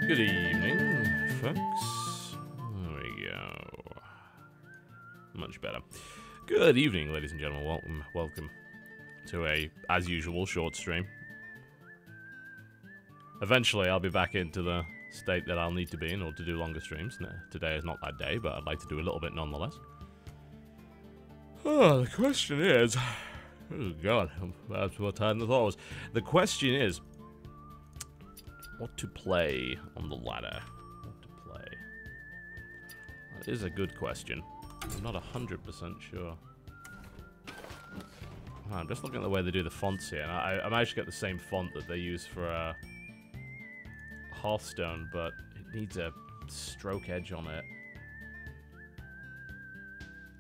Good evening, folks. There we go. Much better. Good evening, ladies and gentlemen. Welcome to a, as usual, short stream. Eventually, I'll be back into the state that I'll need to be in order to do longer streams. No, today is not that day, but I'd like to do a little bit nonetheless. Oh, the question is... Oh, God. That's more time than I thought it was. The question is... what to play on the ladder? What to play? That is a good question. I'm not 100% sure. I'm just looking at the way they do the fonts here. And I managed to get the same font that they use for Hearthstone, but it needs a stroke edge on it.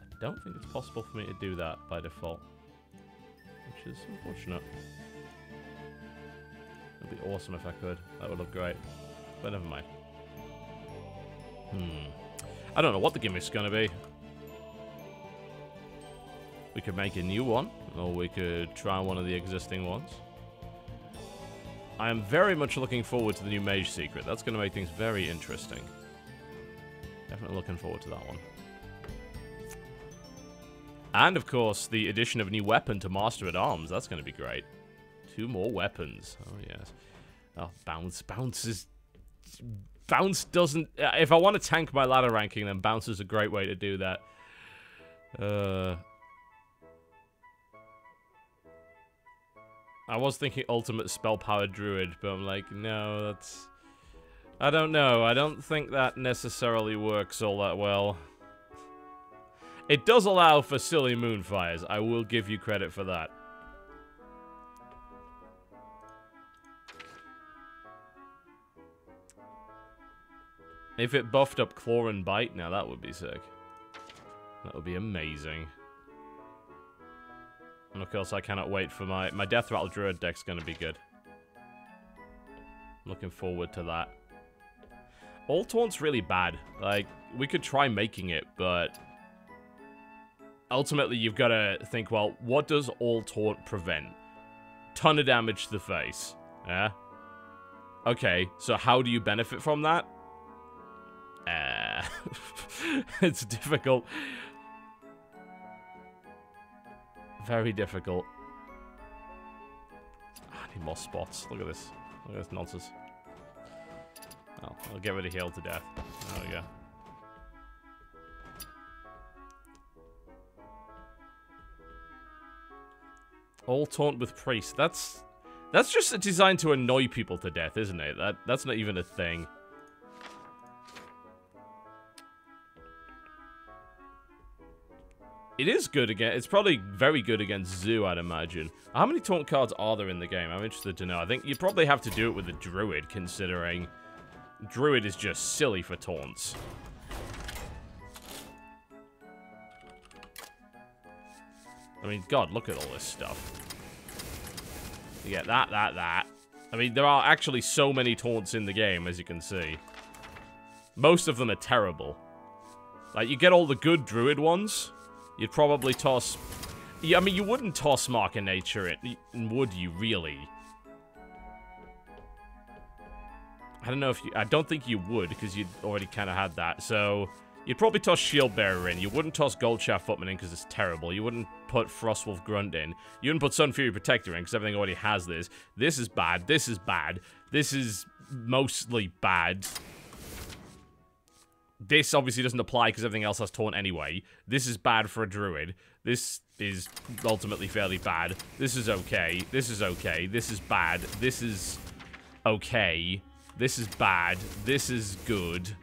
I don't think it's possible for me to do that by default, which is unfortunate. It'd be awesome if I could. That would look great. But never mind. I don't know what the gimmick's gonna be. We could make a new one, or we could try one of the existing ones. I am very much looking forward to the new Mage Secret. That's gonna make things very interesting. Definitely looking forward to that one. And, of course, the addition of a new weapon to Master at Arms. That's gonna be great. 2 more weapons. Oh, yes. Oh, bounce. Bounce doesn't... if I want to tank my ladder ranking, then bounce is a great way to do that. I was thinking ultimate spell-powered druid, but I'm like, no, that's... I don't know. I don't think that necessarily works all that well. It does allow for silly moonfires. I will give you credit for that. If it buffed up Claw and Bite, now that would be sick. That would be amazing. And of course, I cannot wait for my Death Rattle Druid deck's gonna be good. Looking forward to that. All Taunt's really bad. Like, we could try making it, but... ultimately, you've got to think, well, what does All Taunt prevent? Ton of damage to the face. Yeah? Okay, so how do you benefit from that? It's difficult. Very difficult. I need more spots. Look at this. Look at this nonsense. Oh, I'll get rid of Heal to Death. There we go. All Taunt with Priest. That's just designed to annoy people to death, isn't it? That's not even a thing. It is good again. It's probably very good against Zoo, I'd imagine. How many taunt cards are there in the game? I'm interested to know. I think you probably have to do it with a Druid, considering Druid is just silly for taunts. I mean, God, look at all this stuff. You get that. I mean, there are actually so many taunts in the game, as you can see. Most of them are terrible. Like, you get all the good Druid ones... you'd probably toss... yeah, I mean, you wouldn't toss Mark of Nature, would you, really? I don't know if you... I don't think you would, because you'd already kind of had that. So, you'd probably toss Shield Bearer in. You wouldn't toss Goldshaft Footman in, because it's terrible. You wouldn't put Frostwolf Grunt in. You wouldn't put Sun Fury Protector in, because everything already has this. This is bad. This is bad. This is mostly bad. This obviously doesn't apply because everything else has Taunt anyway. This is bad for a Druid. This is ultimately fairly bad. This is okay. This is okay. This is bad. This is okay. This is bad. This is good.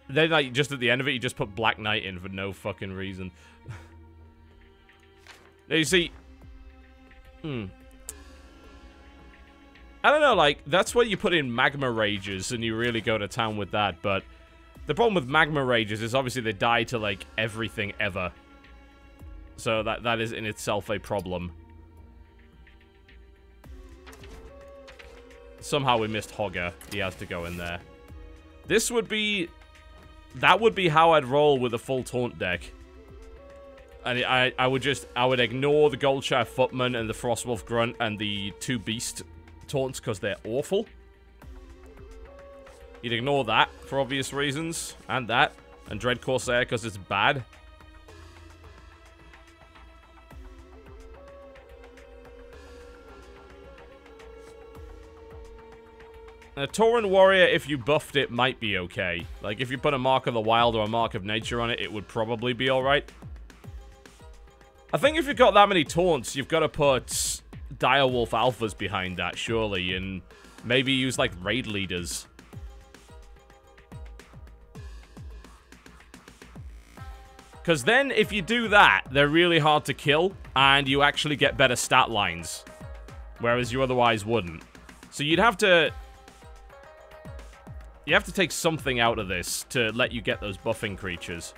Then, like, just at the end of it, you just put Black Knight in for no fucking reason. Now, you see... I don't know, like, that's where you put in Magma Rages and you really go to town with that, but the problem with Magma Rages is obviously they die to, like, everything ever. So that is in itself a problem. Somehow we missed Hogger. He has to go in there. This would be... that would be how I'd roll with a full taunt deck. And I would ignore the Goldshire Footman and the Frostwolf Grunt and the 2 Beast taunts because they're awful. You'd ignore that for obvious reasons. And that. And Dread Corsair because it's bad. A Tauren Warrior, if you buffed it, might be okay. Like, if you put a Mark of the Wild or a Mark of Nature on it, it would probably be alright. I think if you've got that many taunts, you've got to put Direwolf Alphas behind that, surely, and maybe use, like, raid leaders. Because then, if you do that, they're really hard to kill, and you actually get better stat lines. Whereas you otherwise wouldn't. So you'd have to... You have to take something out of this to let you get those buffing creatures.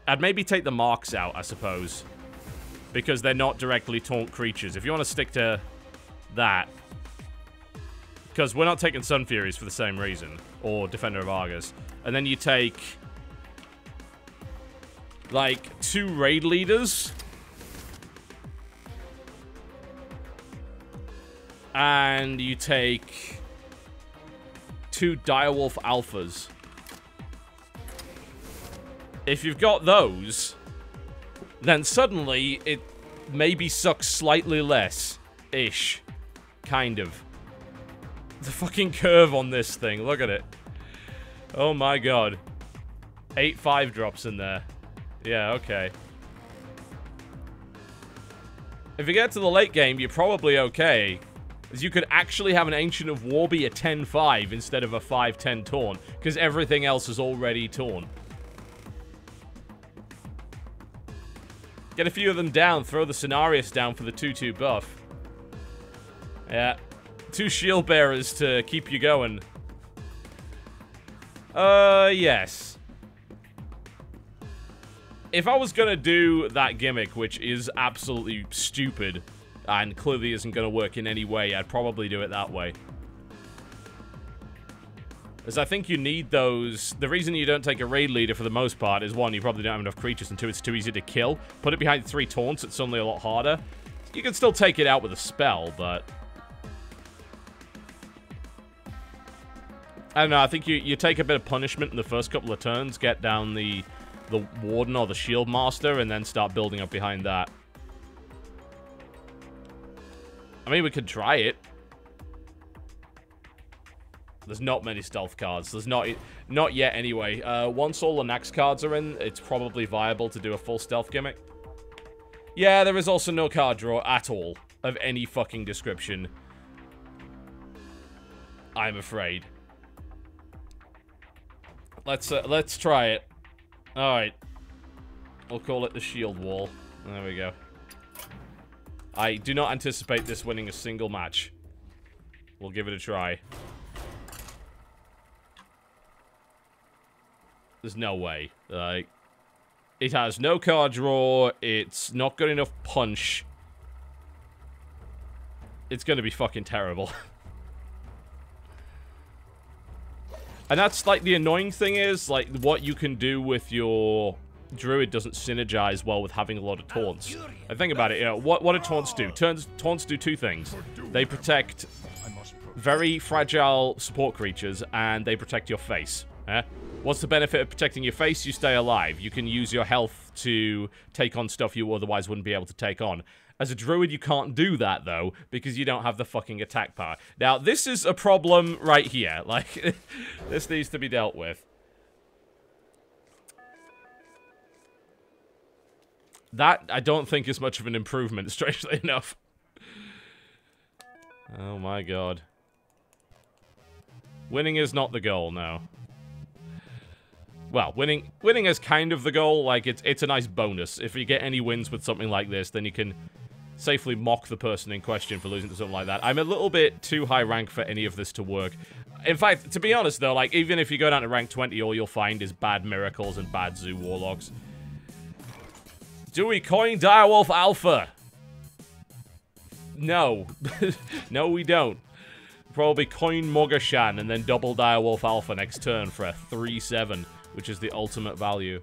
I'd maybe take the marks out, I suppose. Because they're not directly taunt creatures. If you want to stick to that. Because we're not taking Sun Furies for the same reason. Or Defender of Argus. And then you take... like, 2 raid leaders. And you take 2 Direwolf Alphas. If you've got those, then suddenly it maybe sucks slightly less-ish. Kind of. The fucking curve on this thing, look at it. Oh my god. 8 5-drops in there. Yeah, okay. If you get to the late game, you're probably okay. As you could actually have an Ancient of War be a 10-5 instead of a 5-10 taunt, because everything else is already taunt. Get a few of them down, throw the Cenarius down for the 2-2 buff. Yeah. 2 shield bearers to keep you going. Yes. If I was gonna do that gimmick, which is absolutely stupid, and clearly isn't gonna work in any way, I'd probably do it that way. As I think you need those... The reason you don't take a raid leader for the most part is, 1, you probably don't have enough creatures, and 2, it's too easy to kill. Put it behind 3 taunts, it's suddenly a lot harder. You can still take it out with a spell, but... I don't know, I think you take a bit of punishment in the first couple of turns, get down the Warden or the Shield Master, and then start building up behind that. I mean, we could try it. There's not many stealth cards. There's not yet anyway. Once all the Nax cards are in, it's probably viable to do a full stealth gimmick. Yeah, there is also no card draw at all of any fucking description. I'm afraid. Let's try it. Alright. We'll call it the Shield Wall. There we go. I do not anticipate this winning a single match. We'll give it a try. There's no way. Like, it has no card draw. It's not got enough punch. It's gonna be fucking terrible. And that's, like, the annoying thing is, like, what you can do with your Druid doesn't synergize well with having a lot of taunts. And think about it, you know, what do taunts do? Taunts do 2 things. They protect very fragile support creatures, and they protect your face. What's the benefit of protecting your face? You stay alive. You can use your health to take on stuff you otherwise wouldn't be able to take on. As a druid, you can't do that, though, because you don't have the fucking attack power. Now, this is a problem right here. Like, this needs to be dealt with. That, I don't think, is much of an improvement, strangely enough. Oh my god. Winning is not the goal, no. Well, winning is kind of the goal. Like, it's a nice bonus. If you get any wins with something like this, then you can safely mock the person in question for losing to something like that. I'm a little bit too high rank for any of this to work. In fact, to be honest, though, like, even if you go down to rank 20, all you'll find is bad Miracles and bad Zoo Warlocks. Do we coin Direwolf Alpha? No. No, we don't. Probably coin Mogashan and then double Direwolf Alpha next turn for a 3-7, which is the ultimate value.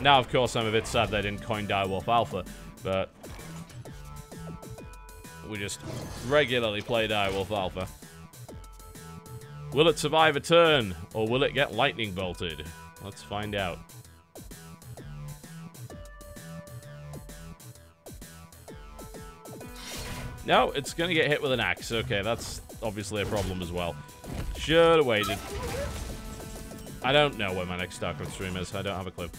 Now, of course, I'm a bit sad they didn't coin Direwolf Alpha, but we just regularly play Direwolf Alpha. Will it survive a turn, or will it get lightning bolted? Let's find out. No, it's gonna get hit with an axe. Okay, that's obviously a problem as well. Should have waited. I don't know where my next StarCraft stream is. I don't have a clue.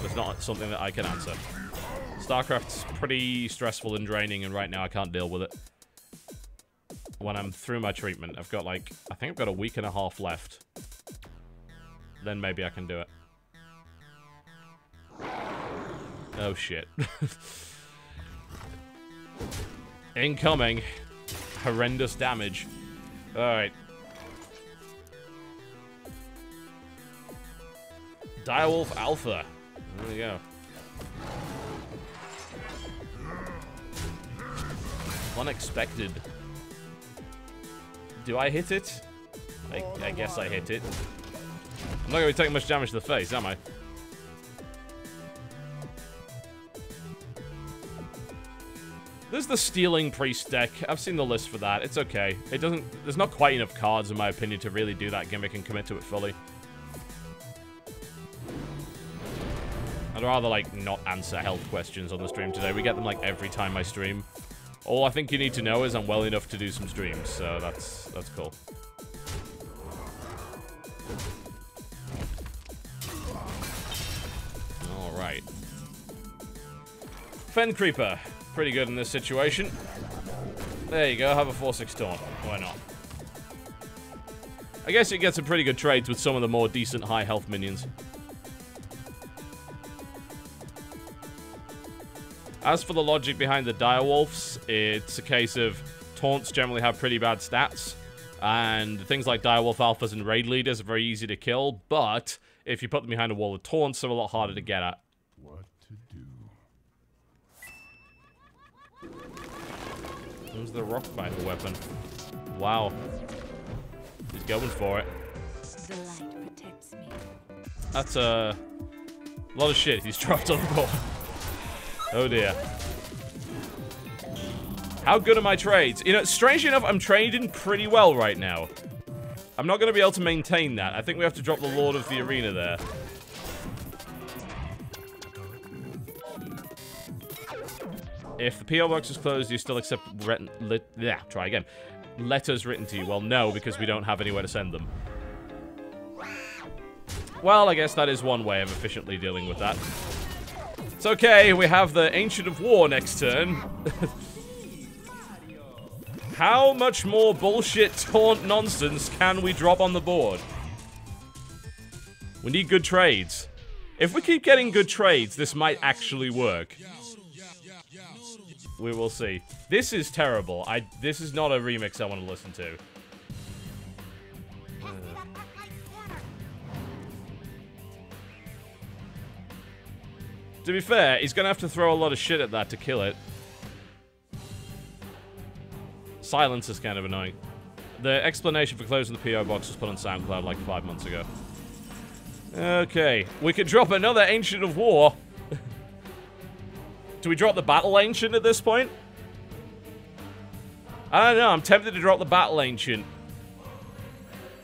It's not something that I can answer. StarCraft's pretty stressful and draining, and right now I can't deal with it. When I'm through my treatment, I've got like, I think I've got a week and a half left. Then maybe I can do it. Oh shit. Incoming. Horrendous damage. Alright. Direwolf Alpha. There we go. Unexpected. Do I hit it? I guess I hit it. I'm not going to be taking much damage to the face, am I? There's the Stealing Priest deck. I've seen the list for that. It's okay. It doesn't... There's not quite enough cards, in my opinion, to really do that gimmick and commit to it fully. I'd rather, like, not answer health questions on the stream today. We get them, like, every time I stream. All I think you need to know is I'm well enough to do some streams, so that's cool. Alright. Fen Creeper. Pretty good in this situation. There you go, have a 4/6 taunt. Why not? I guess you get some pretty good trades with some of the more decent high health minions. As for the logic behind the Direwolves, it's a case of taunts generally have pretty bad stats, and things like Direwolf Alphas and Raid Leaders are very easy to kill, but if you put them behind a wall of taunts, they're a lot harder to get at. What to do? Who's the rock fighter weapon? Wow. He's going for it. The light protects me. That's a lot of shit he's dropped on the board. Oh dear. How good are my trades? You know, strangely enough, I'm trading pretty well right now. I'm not going to be able to maintain that. I think we have to drop the Lord of the Arena there. If the P.O. box is closed, you still accept try again. Letters written to you. Well, no, because we don't have anywhere to send them. Well, I guess that is one way of efficiently dealing with that. It's okay, we have the Ancient of War next turn. How much more bullshit taunt nonsense can we drop on the board? We need good trades. If we keep getting good trades, this might actually work. We will see. This is terrible. This is not a remix I want to listen to. To be fair, he's going to have to throw a lot of shit at that to kill it. Silence is kind of annoying. The explanation for closing the P.O. box was put on SoundCloud like 5 months ago. Okay, we could drop another Ancient of War. Do we drop the Battle Ancient at this point? I don't know, I'm tempted to drop the Battle Ancient.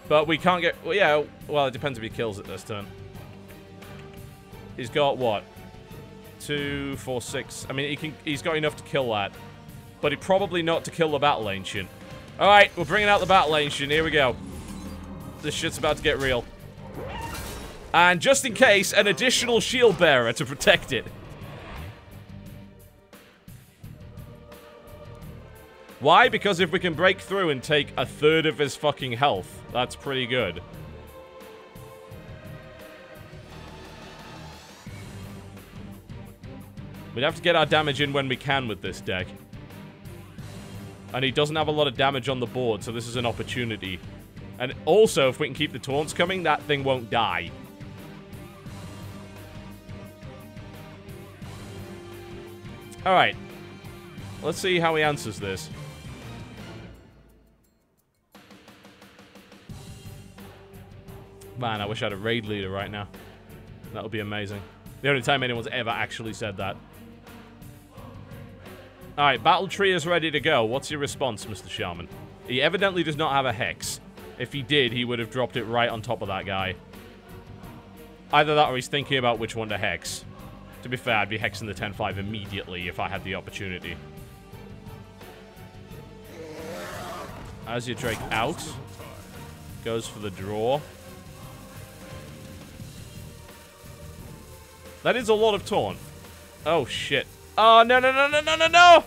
But we can't get... Well, yeah, well, it depends if he kills it this turn. He's got, what? 2, 4, 6. I mean, he's got enough to kill that. But probably not to kill the Battle Ancient. Alright, we're bringing out the Battle Ancient. Here we go. This shit's about to get real. And just in case, an additional Shield Bearer to protect it. Why? Because if we can break through and take a third of his fucking health, that's pretty good. We'd have to get our damage in when we can with this deck. And he doesn't have a lot of damage on the board, so this is an opportunity. And also, if we can keep the taunts coming, that thing won't die. Alright. Let's see how he answers this. Man, I wish I had a raid leader right now. That would be amazing. The only time anyone's ever actually said that. Alright, Battle Tree is ready to go. What's your response, Mr. Shaman? He evidently does not have a Hex. If he did, he would have dropped it right on top of that guy. Either that or he's thinking about which one to Hex. To be fair, I'd be hexing the 10-5 immediately if I had the opportunity. As your Drake out. Goes for the draw. That is a lot of taunt. Oh, shit. Oh, no, no, no, no, no, no, no!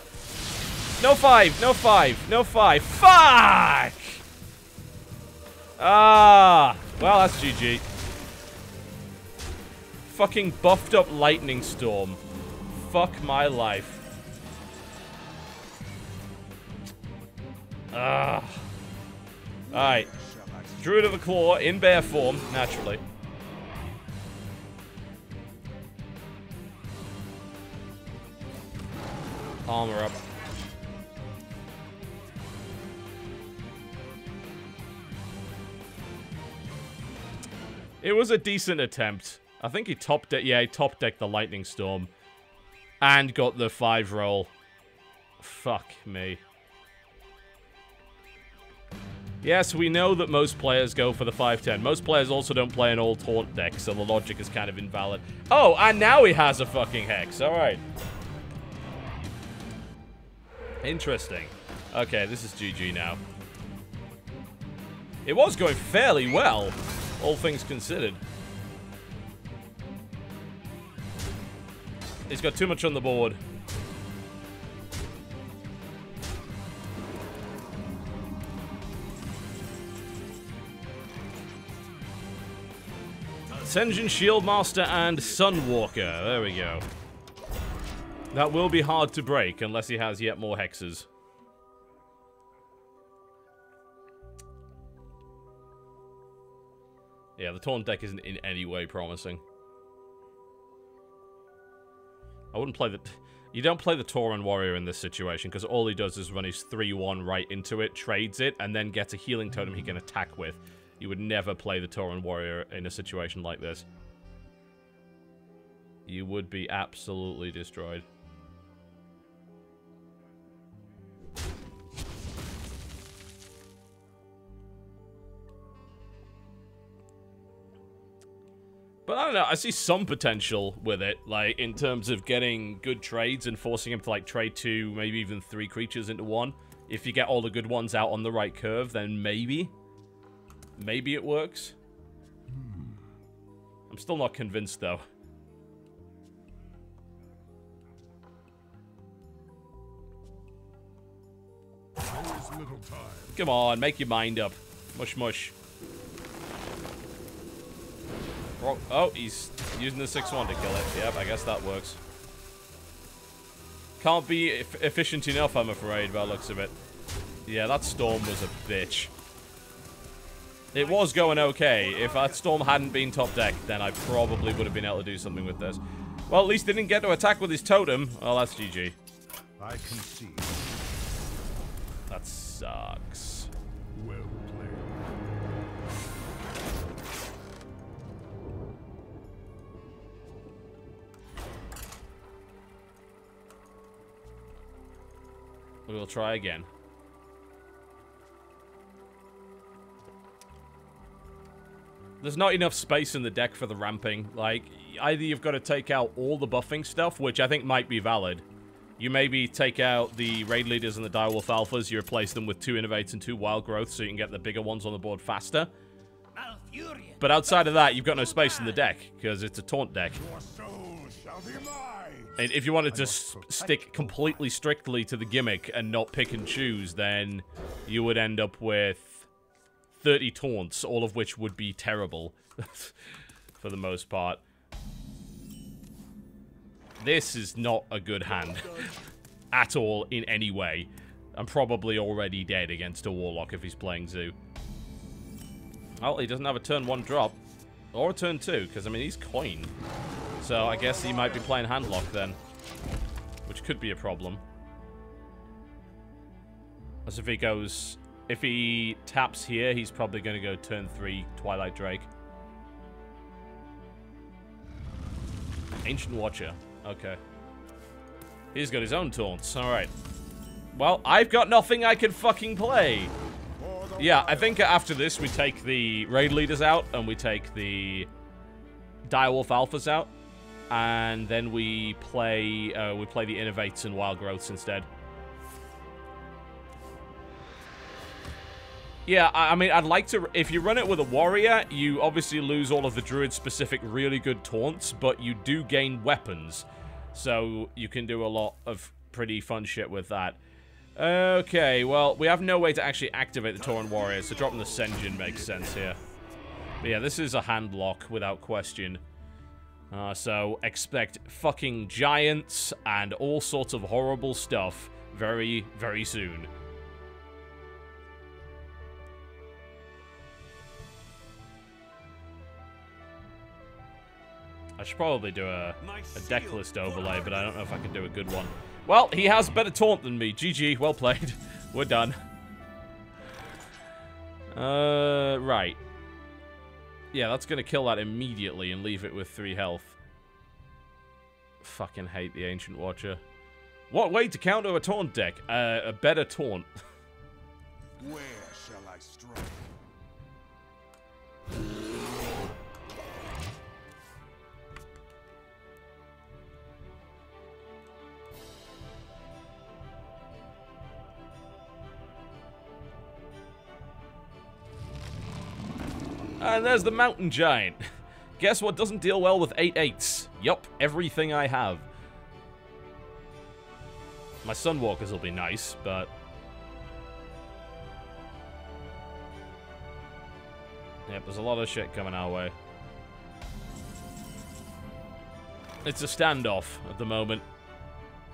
No 5, no 5, no 5. Fuck! Ah! Well, that's GG. Fucking buffed up lightning storm. Fuck my life. Ah. Alright. Druid of the Claw in bear form, naturally. Armor up. It was a decent attempt. I think he top-decked, yeah, he top-decked the Lightning Storm. And got the 5 roll. Fuck me. Yes, we know that most players go for the 5-10. Most players also don't play an all-taunt deck, so the logic is kind of invalid. Oh, and now he has a fucking Hex. Alright. Interesting. Okay, this is GG now. It was going fairly well, all things considered. He's got too much on the board. Senjin, Shieldmaster, and Sunwalker. There we go. That will be hard to break unless he has yet more hexes. Yeah, the taunt deck isn't in any way promising. I wouldn't play the... You don't play the Tauren Warrior in this situation, because all he does is run his 3-1 right into it, trades it, and then gets a healing totem he can attack with. You would never play the Tauren Warrior in a situation like this. You would be absolutely destroyed. But I don't know, I see some potential with it, like, in terms of getting good trades and forcing him to, like, trade 2, maybe even 3 creatures into 1. If you get all the good ones out on the right curve, then maybe. Maybe it works. I'm still not convinced, though. Come on, make your mind up. Mush mush. Oh, he's using the 6-1 to kill it. Yep, I guess that works. Can't be efficient enough, I'm afraid, by the looks of it. Yeah, that storm was a bitch. It was going okay. If that storm hadn't been top deck, then I probably would have been able to do something with this. Well, at least he didn't get to attack with his totem. Well, that's GG. I concede. That sucks. Well played. We'll try again. There's not enough space in the deck for the ramping. Like, either you've got to take out all the buffing stuff, which I think might be valid. You maybe take out the Raid Leaders and the Direwolf Alphas, you replace them with 2 Innovates and 2 Wild Growth so you can get the bigger ones on the board faster. But outside of that, you've got no space in the deck, because it's a taunt deck. And if you wanted to stick completely strictly to the gimmick and not pick and choose, then you would end up with 30 taunts, all of which would be terrible for the most part. This is not a good hand at all in any way. I'm probably already dead against a Warlock if he's playing Zoo. Well, he doesn't have a turn 1 drop. Or a turn 2, because, I mean, he's coin. So I guess he might be playing Handlock then. Which could be a problem. As if he goes... If he taps here, he's probably going to go turn 3 Twilight Drake. Ancient Watcher. Okay. He's got his own taunts. Alright. Well, I've got nothing I can fucking play. Yeah, I think after this we take the raid leaders out and we take the Direwolf Alphas out. And then we play the Innovates and Wild Growths instead. Yeah, I mean, I'd like to... If you run it with a warrior, you obviously lose all of the druid-specific really good taunts, but you do gain weapons. So you can do a lot of pretty fun shit with that. Okay, well, we have no way to actually activate the Tauren Warrior, so dropping the Senjin makes sense here. But yeah, this is a hand lock, without question. So expect fucking giants and all sorts of horrible stuff very, very soon. I should probably do a deck list overlay, but I don't know if I can do a good one. Well, he has better taunt than me. GG, well played. We're done. Right. Yeah, that's gonna kill that immediately and leave it with 3 health. Fucking hate the Ancient Watcher. What way to counter a taunt deck? A better taunt. Where shall I strike? And there's the Mountain Giant. Guess what doesn't deal well with 8/8s? Yup, everything I have. My Sunwalkers will be nice, but... Yep, there's a lot of shit coming our way. It's a standoff at the moment.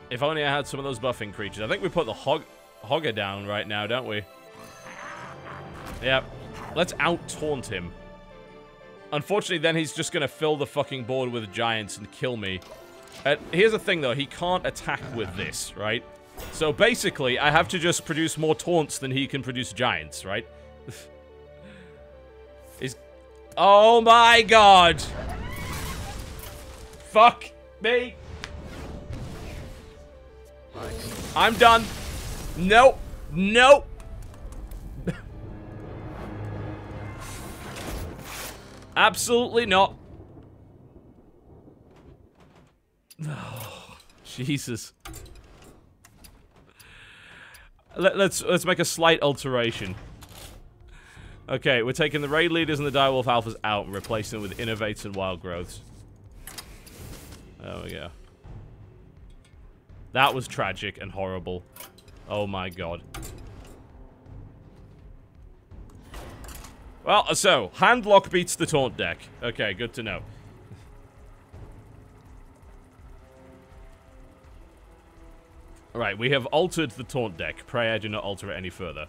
If only I had some of those buffing creatures. I think we put the Hogger down right now, don't we? Yep. Let's out-taunt him. Unfortunately, then he's just gonna fill the fucking board with giants and kill me. Here's the thing, though. He can't attack with this, right? So basically, I have to just produce more taunts than he can produce giants, right? Oh my god! Fuck me! I'm done. Nope. Nope. Absolutely not. Oh, Jesus. Let's make a slight alteration. Okay, we're taking the raid leaders and the Direwolf Alphas out and replacing them with Innovates and Wild Growths. There we go. That was tragic and horrible. Oh my god. Well, so, Handlock beats the Taunt deck. Okay, good to know. Alright, we have altered the Taunt deck. Pray I do not alter it any further.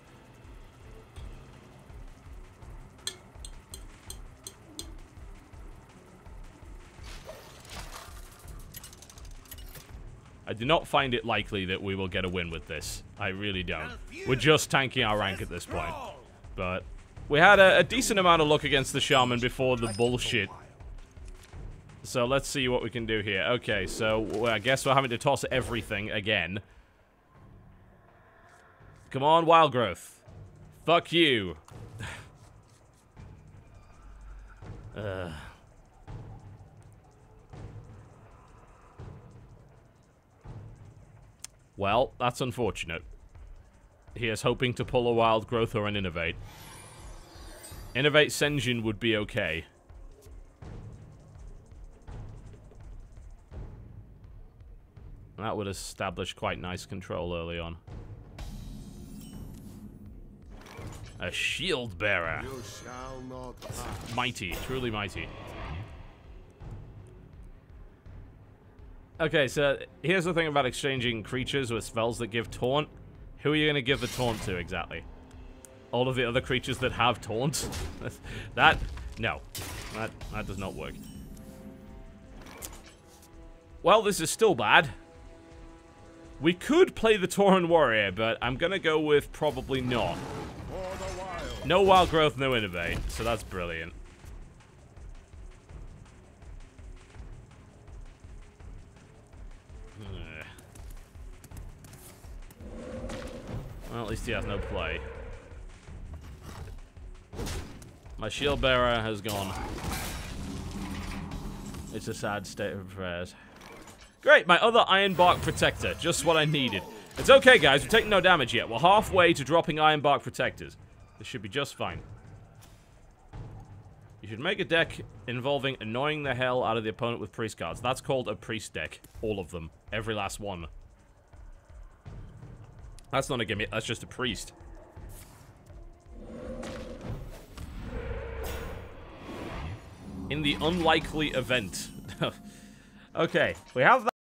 I do not find it likely that we will get a win with this. I really don't. We're just tanking our rank at this point. But we had a decent amount of luck against the Shaman before the bullshit. So let's see what we can do here. Okay, so I guess we're having to toss everything again. Come on, Wild Growth. Fuck you. Well, that's unfortunate. He is hoping to pull a Wild Growth or an Innovate. Innovate Senjin would be okay. That would establish quite nice control early on. A Shield Bearer. You shall not pass. Mighty, truly mighty. Okay, so here's the thing about exchanging creatures with spells that give taunt. Who are you going to give the taunt to exactly? All of the other creatures that have taunt? No. That does not work. Well, this is still bad. We could play the Tauren Warrior, but I'm going to go with probably not. No Wild Growth, no Innovate, so that's brilliant. at least he has no play. My shield bearer has gone. It's a sad state of affairs. Great, my other Iron Bark Protector. Just what I needed. It's okay, guys. We're taking no damage yet. We're halfway to dropping Iron Bark Protectors. This should be just fine. You should make a deck involving annoying the hell out of the opponent with priest cards. That's called a priest deck. All of them. Every last one. That's not a gimmick. That's just a priest. In the unlikely event. Okay, we have that.